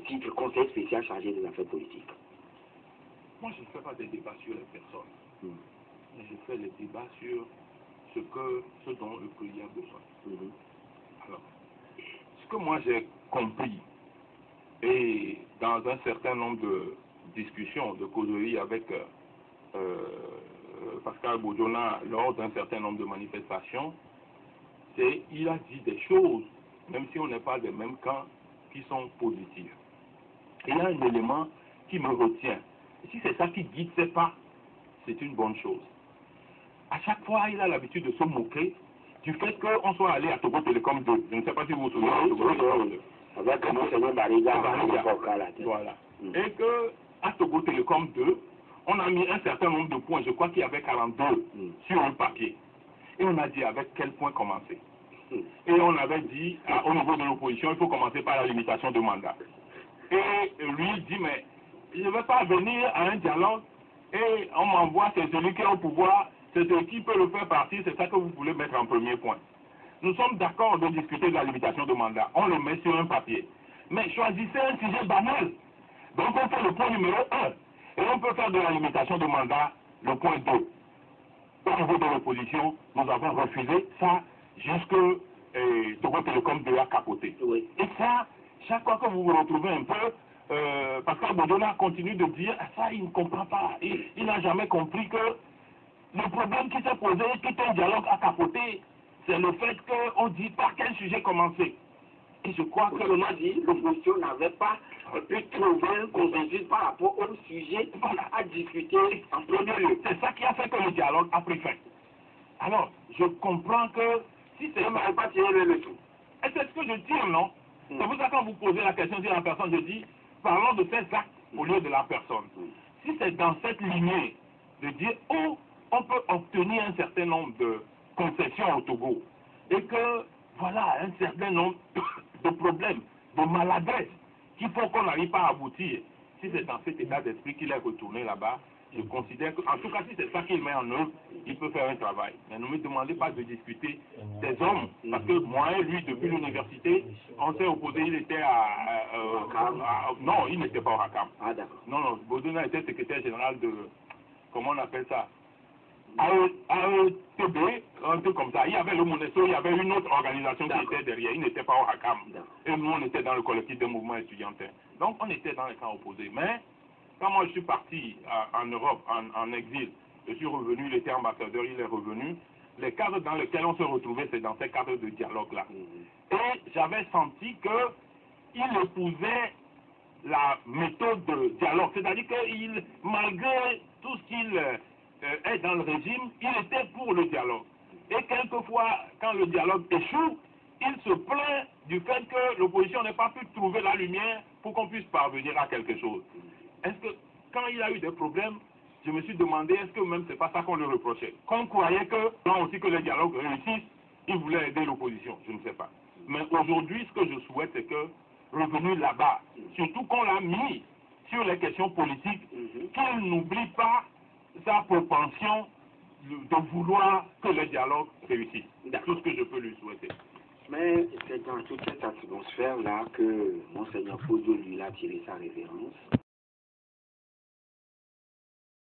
titre conseiller spécial chargé des affaires politiques? Moi, je ne fais pas des débats sur les personnes. Mais je fais les débats sur ce dont le pays a besoin. Alors, ce que moi j'ai compris, et dans un certain nombre de discussions, de causeries avec Pascal Bodjona lors d'un certain nombre de manifestations, c'est qu'il a dit des choses, même si on n'est pas des mêmes camps, qui sont positives. Et il y a un élément qui me retient. Et si c'est ça qui guide ses pas, c'est une bonne chose. À chaque fois, il a l'habitude de se moquer du fait qu'on soit allé à Togo Télécom 2. Je ne sais pas si vous vous souvenez de Togo Télécom 2. Avec Monseigneur Bariga. Voilà. Et que à Togo Télécom 2, on a mis un certain nombre de points, je crois qu'il y avait 42 sur un papier. Et on a dit avec quel point commencer. Et on avait dit, au niveau de l'opposition, il faut commencer par la limitation de mandat. Et lui il dit, mais je ne vais pas venir à un dialogue et on m'envoie, c'est celui qui est au pouvoir, c'est celui qui peut le faire partir, c'est ça que vous voulez mettre en premier point. Nous sommes d'accord de discuter de la limitation de mandat, on le met sur un papier. Mais choisissez un sujet banal. Donc on fait le point numéro 1. Et on peut faire de la limitation de mandat le point 2. Au niveau de l'opposition, nous avons refusé ça jusque Togo Télécom 2 a capoté. Oui. Et ça, chaque fois que vous vous retrouvez un peu, Pascal Bodjona continue de dire ça, il ne comprend pas. Il n'a jamais compris que le problème qui s'est posé, tout un dialogue a capoté, c'est le fait qu'on dit par quel sujet commencer. Et je crois que l'on a dit, l'opposition n'avait pas pu trouver un consensus par rapport au sujet à discuter en premier lieu. C'est ça qui a fait que le dialogue a pris fin. Alors, je comprends que si c'est... On n'avait pas tiré le leçon. Et c'est ce que je tire, non? C'est pour ça que quand vous posez la question sur la personne, je dis, parlons de ces actes au lieu de la personne. Si c'est dans cette lignée de dire, oh, on peut obtenir un certain nombre de concessions au Togo, et que, voilà, un certain nombre de problèmes, de maladresses, qu'il faut qu'on n'arrive pas à aboutir. Si c'est dans cet état d'esprit qu'il est retourné là-bas, je considère que, en tout cas, si c'est ça qu'il met en œuvre, il peut faire un travail. Mais ne me demandez pas de discuter des hommes, parce que moi et lui, depuis l'université, on s'est opposé, il était non, il n'était pas au Rakam. Ah, d'accord. Non, Bodjona était secrétaire général de, comment on appelle ça, AETB, un truc comme ça. Il y avait le Monesso, il y avait une autre organisation qui était derrière. Il n'était pas au Rakam. Et nous, on était dans le collectif des mouvements étudiantins. Donc, on était dans les camps opposés. Mais, quand moi je suis parti en Europe, en exil, je suis revenu, il était ambassadeur, il est revenu. Les cadres dans lesquels on se retrouvait, c'est dans ces cadres de dialogue-là. Et j'avais senti qu'il épousait la méthode de dialogue. C'est-à-dire qu'il, malgré tout ce qu'il est dans le régime, il était pour le dialogue. Et quelquefois, quand le dialogue échoue, il se plaint du fait que l'opposition n'ait pas pu trouver la lumière pour qu'on puisse parvenir à quelque chose. Est-ce que, quand il a eu des problèmes, je me suis demandé, est-ce que même c'est pas ça qu'on lui reprochait? Qu'on croyait que, tant aussi que les dialogues réussissent, il voulait aider l'opposition, je ne sais pas. Mais aujourd'hui, ce que je souhaite, c'est que, revenu là-bas, surtout qu'on l'a mis sur les questions politiques, qu'il n'oublie pas sa propension de vouloir que les dialogues réussissent. C'est tout ce que je peux lui souhaiter. Mais c'est dans toute cette atmosphère-là que Monseigneur Fodio lui a tiré sa révérence.